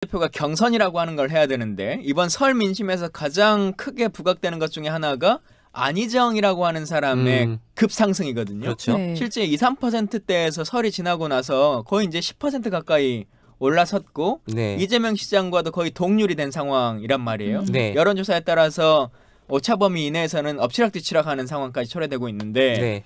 대표가 경선이라고 하는 걸 해야 되는데 이번 설 민심에서 가장 크게 부각되는 것 중에 하나가 안희정이라고 하는 사람의 급상승이거든요. 그렇죠. 네. 실제 2, 3%대에서 설이 지나고 나서 거의 이제 10% 가까이 올라섰고 네. 이재명 시장과도 거의 동률이 된 상황이란 말이에요. 네. 여론조사에 따라서 오차범위 이내에서는 엎치락뒤치락하는 상황까지 초래되고 있는데 네.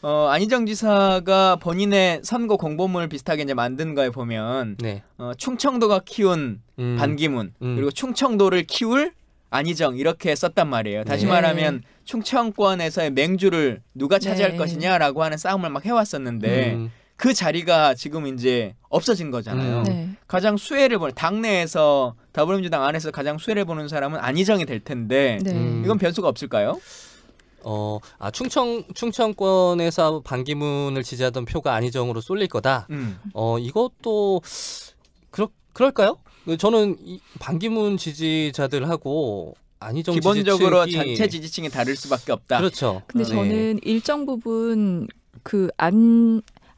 안희정 지사가 본인의 선거 공보물 비슷하게 이제 만든 거에 보면 네. 충청도가 키운 반기문 그리고 충청도를 키울 안희정 이렇게 썼단 말이에요. 다시 네. 말하면 충청권에서의 맹주를 누가 차지할 네. 것이냐라고 하는 싸움을 막 해왔었는데 그 자리가 지금 이제 없어진 거잖아요. 네. 가장 수혜를 보는 당내에서 더불어민주당 안에서 가장 수혜를 보는 사람은 안희정이 될 텐데 네. 이건 변수가 없을까요? 충청권에서 반기문을 지지하던 표가 안희정으로 쏠릴 거다. 이것도 그럴까요? 저는 이 반기문 지지자들하고 안희정 기본적으로 지지층이 전체 지지층이 다를 수밖에 없다. 그렇죠. 근데 저는 일정 부분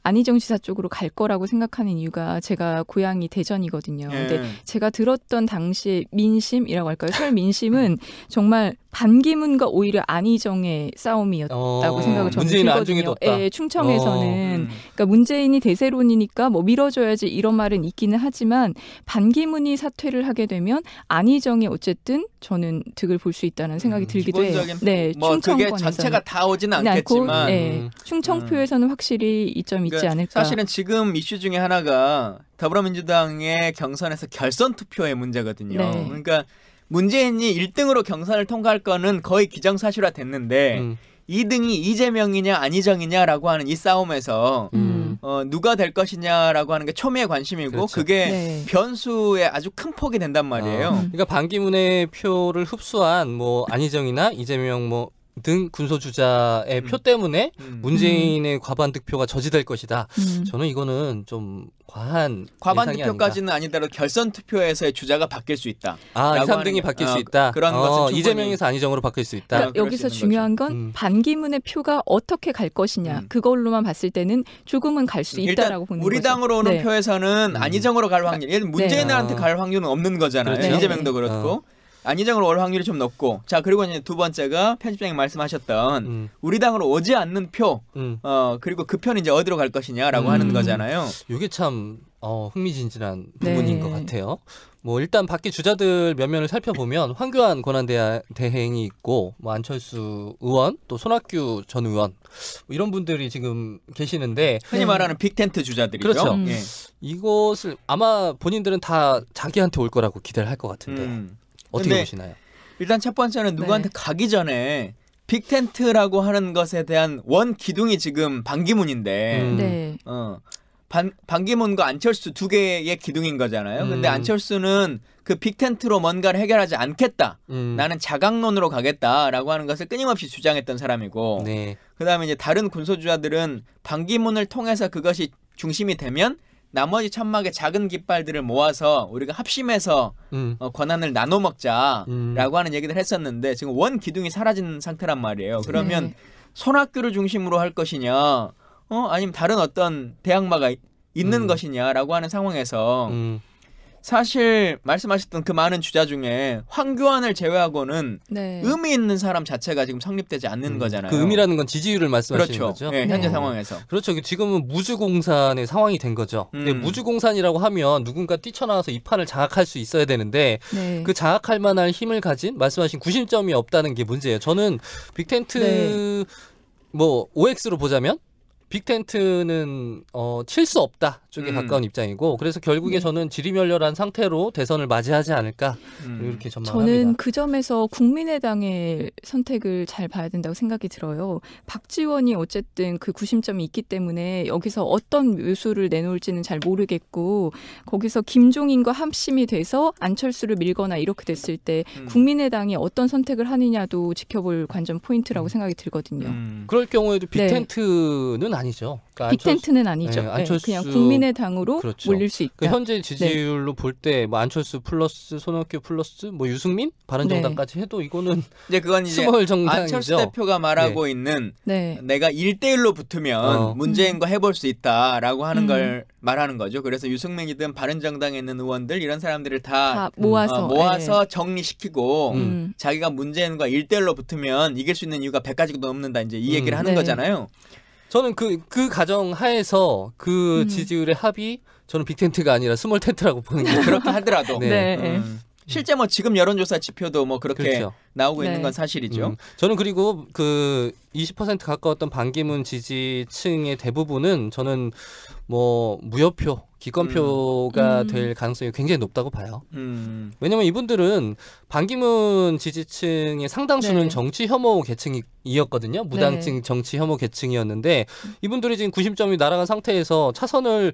안희정 지사 쪽으로 갈 거라고 생각하는 이유가 제가 고향이 대전이거든요. 근데 제가 들었던 당시의 민심이라고 할까요? 설 민심은 정말 반기문과 오히려 안희정의 싸움이었다고 생각을 저는 문재인은 들거든요. 안중에 뒀다. 예, 충청에서는 그러니까 문재인이 대세론이니까 뭐 밀어줘야지 이런 말은 있기는 하지만 반기문이 사퇴를 하게 되면 안희정이 어쨌든 저는 득을 볼 수 있다는 생각이 들기도 해요. 네, 뭐 그게 충청권에서는. 전체가 다 오지는 않겠지만 네, 충청표에서는 확실히 이점이 있지 않을까. 사실은 지금 이슈 중에 하나가 더불어민주당의 경선에서 결선 투표의 문제거든요. 네. 그러니까 문재인이 1등으로 경선을 통과할 거는 거의 기정사실화 됐는데 2등이 이재명이냐 안희정이냐라고 하는 이 싸움에서 누가 될 것이냐라고 하는 게 초미의 관심이고 그렇죠. 그게 네. 변수의 아주 큰 폭이 된단 말이에요. 그러니까 반기문의 표를 흡수한 뭐 안희정이나 이재명 등 군소주자의 표 때문에 문재인의 과반 득표가 저지될 것이다. 저는 이거는 좀 과한 과반 예상이 투표까지는 아니더라도 결선 투표에서의 주자가 바뀔 수 있다. 2, 3등이 바뀔 수 있다. 그런 것은 이재명에서 안희정으로 바뀔 수 있다. 그러니까 여기서 중요한 건 반기문의 표가 어떻게 갈 것이냐. 그걸로만 봤을 때는 조금은 갈 수 있다라고 보는 거죠. 우리 당으로 오는 네. 표에서는 안희정으로 갈 확률. 얘는 문재인한테 갈 확률은 없는 거잖아요. 그렇죠. 이재명도 그렇고. 안희정으로 올 확률이 좀 높고. 자, 그리고 이제 두 번째가 편집장님 말씀하셨던 우리 당으로 오지 않는 표. 그리고 그 표는 이제 어디로 갈 것이냐라고 하는 거잖아요. 이게 참 흥미진진한 부분인 것 같아요. 뭐 일단 밖에 주자들 면면을 살펴보면 황교안 권한대행이 있고 뭐 안철수 의원 또 손학규 전 의원 뭐 이런 분들이 지금 계시는데 흔히 말하는 빅텐트 주자들이죠. 그렇죠. 예. 이것을 아마 본인들은 다 자기한테 올 거라고 기대를 할 것 같은데 어떻게 보시나요? 일단 첫 번째는 누구한테 가기 전에 빅텐트라고 하는 것에 대한 원 기둥이 지금 반기문인데 반기문과 안철수 두 개의 기둥인 거잖아요. 근데 안철수는 그 빅텐트로 뭔가를 해결하지 않겠다. 나는 자강론으로 가겠다라고 하는 것을 끊임없이 주장했던 사람이고 그다음에 이제 다른 군소주자들은 반기문을 통해서 그것이 중심이 되면 나머지 천막의 작은 깃발들을 모아서 우리가 합심해서 권한을 나눠 먹자라고 하는 얘기를 했었는데 지금 원 기둥이 사라진 상태란 말이에요. 그러면 손학규를 중심으로 할 것이냐 아니면 다른 어떤 대항마가 있는 것이냐라고 하는 상황에서 사실 말씀하셨던 그 많은 주자 중에 황교안을 제외하고는 의미 있는 사람 자체가 지금 성립되지 않는 거잖아요. 그 의미라는 건 지지율을 말씀하시는 그렇죠. 거죠? 네, 현재 상황에서. 그렇죠. 지금은 무주공산의 상황이 된 거죠. 근데 무주공산이라고 하면 누군가 뛰쳐나와서 이 판을 장악할 수 있어야 되는데 그 장악할 만한 힘을 가진 말씀하신 구심점이 없다는 게 문제예요. 저는 빅텐트 뭐 OX로 보자면 빅텐트는 칠 수 없다 쪽에 가까운 입장이고 그래서 결국에 저는 지리멸렬한 상태로 대선을 맞이하지 않을까 이렇게 전망합니다. 저는 그 점에서 국민의당의 선택을 잘 봐야 된다고 생각이 들어요. 박지원이 어쨌든 그 구심점이 있기 때문에 여기서 어떤 묘수를 내놓을지는 잘 모르겠고 거기서 김종인과 합심이 돼서 안철수를 밀거나 이렇게 됐을 때 국민의당이 어떤 선택을 하느냐도 지켜볼 관전 포인트라고 생각이 들거든요. 그럴 경우에도 빅텐트는 아니죠. 그러니까 빅텐트는 아니죠. 네, 안철수 그냥 국민의당으로 그렇죠. 몰릴 수 있다. 그 현재 지지율로 볼 때 뭐 안철수 플러스 손학규 플러스 뭐 유승민 바른정당까지 해도 이거는 이제 그건 이제 스몰 정당이죠. 안철수 대표가 말하고 있는 내가 1대1로 붙으면 문재인과 해볼 수 있다라고 하는 걸 말하는 거죠. 그래서 유승민이든 바른정당에 있는 의원들 이런 사람들을 다 모아서 정리시키고 자기가 문재인과 1대1로 붙으면 이길 수 있는 이유가 100가지도 넘는다 이제 이 얘기를 하는 거잖아요. 저는 그 가정 하에서 그 지지율의 합이 저는 빅텐트가 아니라 스몰 텐트라고 보는 게 그렇게 하더라도 실제 뭐 지금 여론조사 지표도 뭐 그렇게 그렇죠. 나오고 있는 건 사실이죠. 저는 그리고 그 20% 가까웠던 반기문 지지층의 대부분은 저는 뭐 무효표, 기권표가 될 가능성이 굉장히 높다고 봐요. 왜냐하면 이분들은 반기문 지지층의 상당수는 정치 혐오 계층이었거든요. 무당층 정치 혐오 계층이었는데 이분들이 지금 구심점이 날아간 상태에서 차선을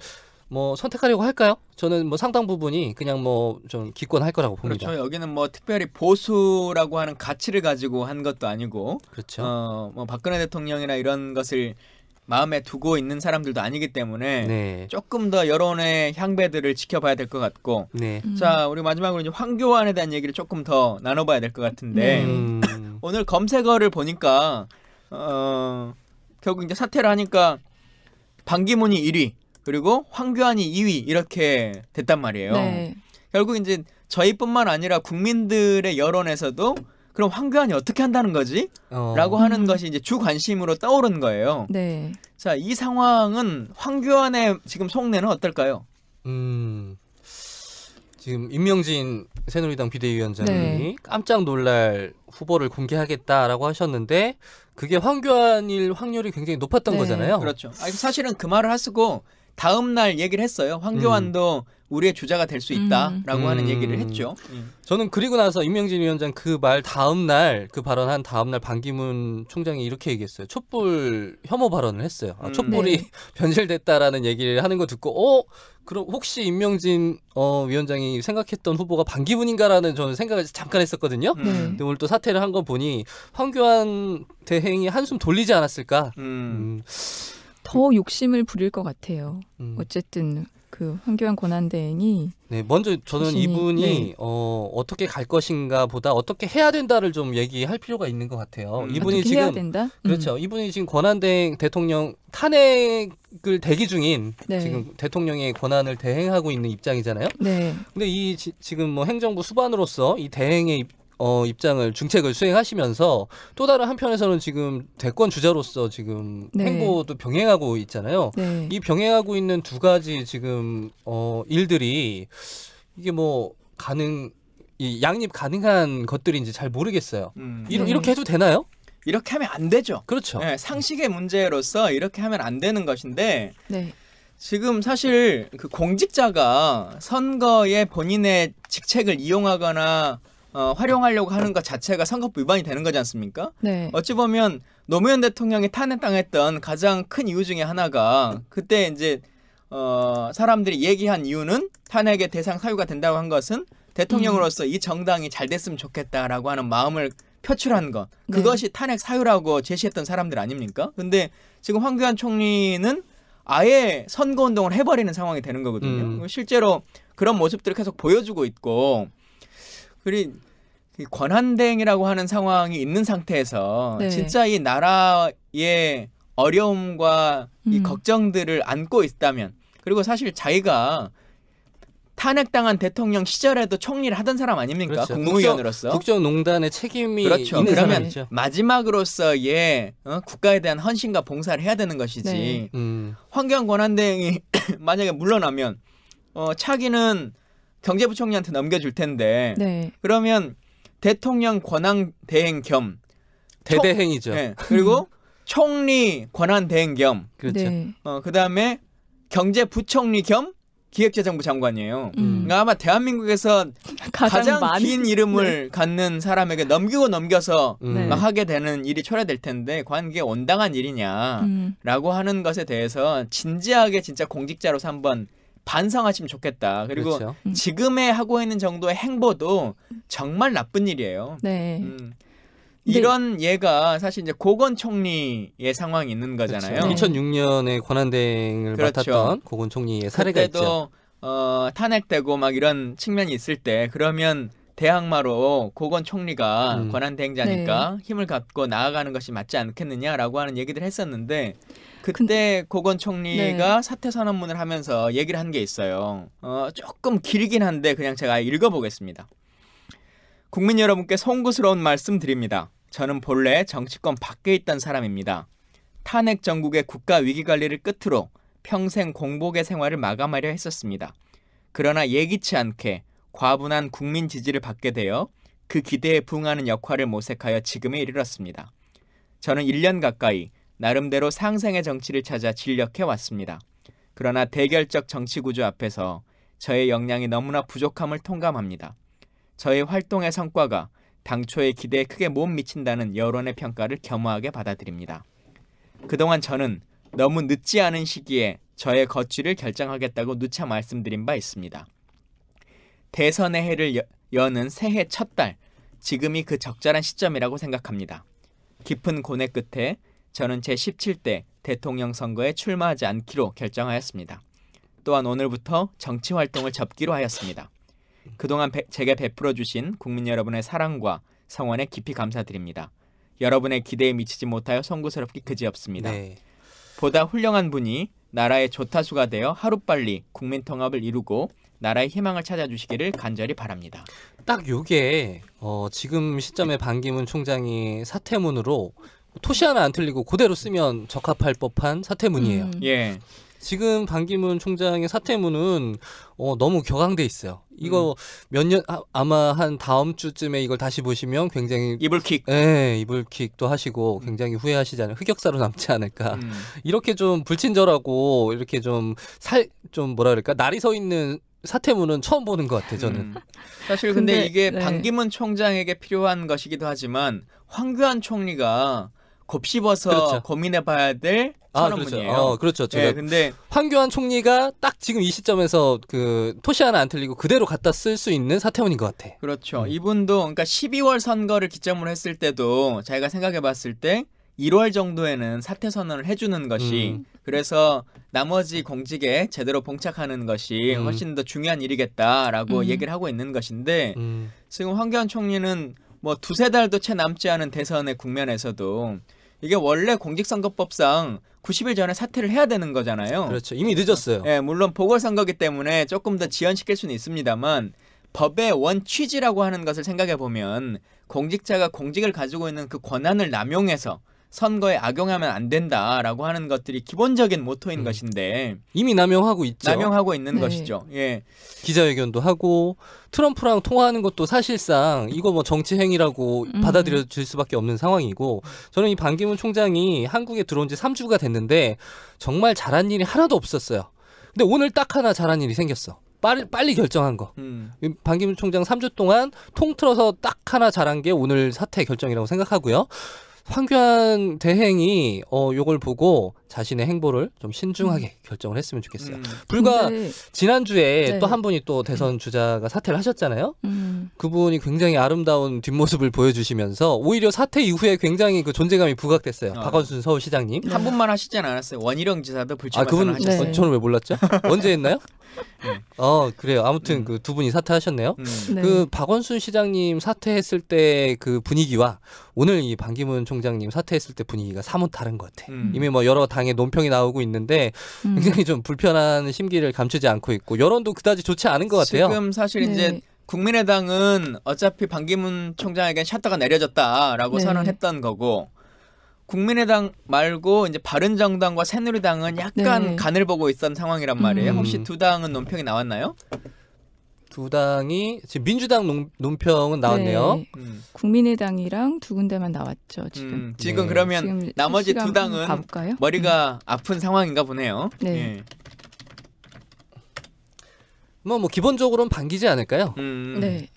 뭐 선택하려고 할까요? 저는 뭐 상당 부분이 그냥 뭐 좀 기권할 거라고 봅니다. 그렇죠. 여기는 뭐 특별히 보수라고 하는 가치를 가지고 한 것도 아니고, 그렇죠. 뭐 박근혜 대통령이나 이런 것을 마음에 두고 있는 사람들도 아니기 때문에 조금 더 여론의 향배들을 지켜봐야 될 것 같고, 자 우리 마지막으로 이제 황교안에 대한 얘기를 조금 더 나눠봐야 될 것 같은데 오늘 검색어를 보니까 결국 이제 사퇴를 하니까 반기문이 1위. 그리고 황교안이 2위 이렇게 됐단 말이에요. 결국 이제 저희뿐만 아니라 국민들의 여론에서도 그럼 황교안이 어떻게 한다는 거지? 라고 하는 것이 이제 주 관심으로 떠오른 거예요. 자, 이 상황은 황교안의 지금 속내는 어떨까요? 지금 임명진 새누리당 비대위원장이 깜짝 놀랄 후보를 공개하겠다라고 하셨는데 그게 황교안일 확률이 굉장히 높았던 거잖아요. 그렇죠. 사실은 그 말을 하시고 다음 날 얘기를 했어요. 황교안도 우리의 주자가 될 수 있다라고 하는 얘기를 했죠. 저는 그리고 나서 임명진 위원장 그 말 다음 날 그 발언한 다음 날 반기문 총장이 이렇게 얘기했어요. 촛불 혐오 발언을 했어요. 촛불이 변질됐다라는 얘기를 하는 거 듣고 그럼 혹시 임명진 위원장이 생각했던 후보가 반기문인가라는 저는 생각을 잠깐 했었거든요. 근데 오늘 또 사퇴를 한 거 보니 황교안 대행이 한숨 돌리지 않았을까. 더 욕심을 부릴 것 같아요. 어쨌든 그 황교안 권한대행이 먼저 저는 이분이 어떻게 갈 것인가 보다 어떻게 해야 된다를 좀 얘기할 필요가 있는 것 같아요. 이분이 지금 해야 된다? 그렇죠. 이분이 지금 권한대행 대통령 탄핵을 대기 중인 지금 대통령의 권한을 대행하고 있는 입장이잖아요. 근데 지금 뭐 행정부 수반으로서 이 대행의 입장을 중책을 수행하시면서 또 다른 한편에서는 지금 대권 주자로서 지금 행보도 병행하고 있잖아요. 이 병행하고 있는 두 가지 지금 일들이 이게 뭐 이 양립 가능한 것들인지 잘 모르겠어요. 이렇게 해도 되나요? 이렇게 하면 안 되죠. 그렇죠. 상식의 문제로서 이렇게 하면 안 되는 것인데 지금 사실 그 공직자가 선거에 본인의 직책을 이용하거나 활용하려고 하는 것 자체가 선거법 위반이 되는 거지 않습니까? 어찌 보면 노무현 대통령이 탄핵당했던 가장 큰 이유 중에 하나가 그때 이제 사람들이 얘기한 이유는 탄핵의 대상 사유가 된다고 한 것은 대통령으로서 이 정당이 잘 됐으면 좋겠다라고 하는 마음을 표출한 것. 그것이 탄핵 사유라고 제시했던 사람들 아닙니까? 근데 지금 황교안 총리는 아예 선거운동을 해버리는 상황이 되는 거거든요. 실제로 그런 모습들을 계속 보여주고 있고 그리고 권한대행이라고 하는 상황이 있는 상태에서 진짜 이 나라의 어려움과 이 걱정들을 안고 있다면 그리고 사실 자기가 탄핵당한 대통령 시절에도 총리를 하던 사람 아닙니까? 국무위원으로서. 국정농단의 책임이 있는 그러면 사람이죠. 마지막으로서의 국가에 대한 헌신과 봉사를 해야 되는 것이지. 황교안 권한대행이 만약에 물러나면 차기는 경제부총리한테 넘겨줄 텐데 그러면 대통령 권한대행 겸 대대행이죠. 그리고 총리 권한대행 겸 그다음에 경제부총리 겸 기획재정부 장관이에요. 그러니까 아마 대한민국에서 가장 긴 이름을 갖는 사람에게 넘겨서 하게 되는 일이 초래될 텐데 과연 그게 온당한 일이냐라고 하는 것에 대해서 진지하게 진짜 공직자로서 한번 반성하시면 좋겠다. 그리고 지금의 하고 있는 정도의 행보도 정말 나쁜 일이에요. 이런 예가 사실 이제 고건 총리의 상황이 있는 거잖아요. 그렇죠. 2006년에 권한대행을 그렇죠. 맡았던 고건 총리의 사례가 있죠. 그때도 탄핵되고 막 이런 측면이 있을 때 그러면 대항마로 고건 총리가 권한대행자니까 힘을 갖고 나아가는 것이 맞지 않겠느냐라고 하는 얘기를 했었는데 그때 고건 총리가 사퇴 선언문을 하면서 얘기를 한 게 있어요. 조금 길긴 한데 그냥 제가 읽어보겠습니다. 국민 여러분께 송구스러운 말씀 드립니다. 저는 본래 정치권 밖에 있던 사람입니다. 탄핵 정국의 국가 위기관리를 끝으로 평생 공복의 생활을 마감하려 했었습니다. 그러나 예기치 않게 과분한 국민 지지를 받게 되어 그 기대에 부응하는 역할을 모색하여 지금에 이르렀습니다. 저는 1년 가까이 나름대로 상생의 정치를 찾아 진력해 왔습니다. 그러나 대결적 정치 구조 앞에서 저의 역량이 너무나 부족함을 통감합니다. 저의 활동의 성과가 당초의 기대에 크게 못 미친다는 여론의 평가를 겸허하게 받아들입니다. 그동안 저는 너무 늦지 않은 시기에 저의 거취를 결정하겠다고 누차 말씀드린 바 있습니다. 대선의 해를 여는 새해 첫 달, 지금이 그 적절한 시점이라고 생각합니다. 깊은 고뇌 끝에 저는 제17대 대통령 선거에 출마하지 않기로 결정하였습니다. 또한 오늘부터 정치 활동을 접기로 하였습니다. 그동안 제게 베풀어 주신 국민 여러분의 사랑과 성원에 깊이 감사드립니다. 여러분의 기대에 미치지 못하여 송구스럽기 그지없습니다. 보다 훌륭한 분이 나라의 조타수가 되어 하루빨리 국민 통합을 이루고 나라의 희망을 찾아주시기를 간절히 바랍니다. 딱 요게 지금 시점에 반기문 총장이 사퇴문으로 토시 하나 안 틀리고 그대로 쓰면 적합할 법한 사퇴문이에요. 예. 지금 반기문 총장의 사퇴문은 너무 격앙돼 있어요. 이거 몇 년 아마 한 다음 주쯤에 이걸 다시 보시면 굉장히 이불킥. 네, 이불킥도 하시고 굉장히 후회하시지 않을까, 흑역사로 남지 않을까. 이렇게 좀 불친절하고 이렇게 좀 뭐라 그럴까, 날이 서 있는 사퇴문은 처음 보는 것 같아요, 저는. 사실 근데 이게 반기문 총장에게 필요한 것이기도 하지만 황교안 총리가 곱씹어서 그렇죠. 고민해봐야 될 선언문이에요. 그렇죠. 네, 근데 황교안 총리가 딱 지금 이 시점에서 그 토시 하나 안 틀리고 그대로 갖다 쓸 수 있는 사퇴문인 것 같아. 그렇죠. 이분도 그러니까 12월 선거를 기점으로 했을 때도 자기가 생각해봤을 때 1월 정도에는 사퇴 선언을 해주는 것이 그래서 나머지 공직에 제대로 봉착하는 것이 훨씬 더 중요한 일이겠다라고 얘기를 하고 있는 것인데 지금 황교안 총리는 뭐 두세 달도 채 남지 않은 대선의 국면에서도 이게 원래 공직선거법상 90일 전에 사퇴를 해야 되는 거잖아요. 그렇죠. 이미 늦었어요. 네, 물론 보궐선거기 때문에 조금 더 지연시킬 수는 있습니다만 법의 원 취지라고 하는 것을 생각해 보면 공직자가 공직을 가지고 있는 그 권한을 남용해서 선거에 악용하면 안 된다라고 하는 것들이 기본적인 모토인 것인데 이미 남용하고 있죠. 남용하고 있는 것이죠. 예. 기자회견도 하고 트럼프랑 통화하는 것도 사실상 이거 뭐 정치 행위라고 받아들여질 수밖에 없는 상황이고, 저는 이 반기문 총장이 한국에 들어온 지 3주가 됐는데 정말 잘한 일이 하나도 없었어요. 근데 오늘 딱 하나 잘한 일이 생겼어. 빨리 결정한 거. 반기문 총장 3주 동안 통틀어서 딱 하나 잘한 게 오늘 사퇴 결정이라고 생각하고요. 황교안 대행이 요걸 보고 자신의 행보를 좀 신중하게 결정을 했으면 좋겠어요. 불과 지난주에 또 한 분이 또 대선 주자가 사퇴를 하셨잖아요. 그분이 굉장히 아름다운 뒷모습을 보여주시면서 오히려 사퇴 이후에 굉장히 그 존재감이 부각됐어요. 박원순 서울시장님. 한 분만 하시진 않았어요. 원희룡 지사도 불출마 그분 하셨어요. 저는 왜 몰랐죠? 언제 했나요? 그래요. 아무튼 그 두 분이 사퇴하셨네요. 그 박원순 시장님 사퇴했을 때 그 분위기와 오늘 이 반기문 총장님 사퇴했을 때 분위기가 사뭇 다른 것 같아. 이미 뭐 여러 당의 논평이 나오고 있는데 굉장히 좀 불편한 심기를 감추지 않고 있고 여론도 그다지 좋지 않은 것 같아요. 지금 사실 이제 국민의당은 어차피 반기문 총장에겐 샷터가 내려졌다라고 선언했던 거고, 국민의당 말고 이제 바른정당과 새누리당은 약간 간을 보고 있던 상황이란 말이에요. 혹시 두 당은 논평이 나왔나요? 두 당이 지금 민주당 논평은 나왔네요. 국민의당이랑 두 군데만 나왔죠. 지금 그러면 지금 나머지 두 당은 머리가 아픈 상황인가 보네요. 네. 뭐 기본적으로는 반기지 않을까요? 네.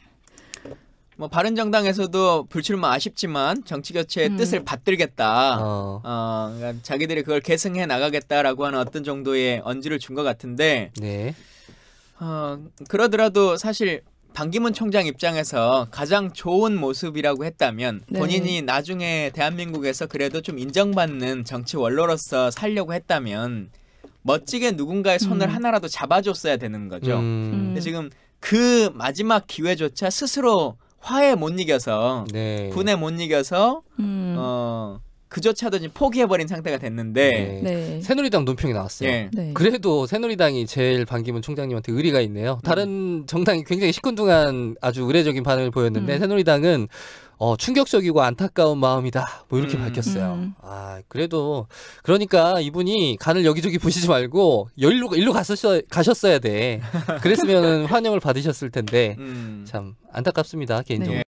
뭐 바른정당에서도 불출마 아쉽지만 정치 교체의 뜻을 받들겠다. 그러니까 자기들이 그걸 계승해 나가겠다라고 하는 어떤 정도의 언지를 준 것 같은데. 네. 그러더라도 사실 반기문 총장 입장에서 가장 좋은 모습이라고 했다면 네. 본인이 나중에 대한민국에서 그래도 좀 인정받는 정치 원로로서 살려고 했다면 멋지게 누군가의 손을 하나라도 잡아줬어야 되는 거죠. 근데 지금 그 마지막 기회조차 스스로 화에 못 이겨서 네. 분에 못 이겨서 그조차도 지금 포기해버린 상태가 됐는데 네. 새누리당 논평이 나왔어요. 네. 네. 그래도 새누리당이 제일 반기문 총장님한테 의리가 있네요. 다른 정당이 굉장히 시큰둥한 아주 의례적인 반응을 보였는데 새누리당은 충격적이고 안타까운 마음이다. 뭐 이렇게 밝혔어요. 아, 그래도 그러니까 이분이 간을 여기저기 부시지 말고 일로 가셨어야 돼. 그랬으면 환영을 받으셨을 텐데 참 안타깝습니다. 개인적으로. 네.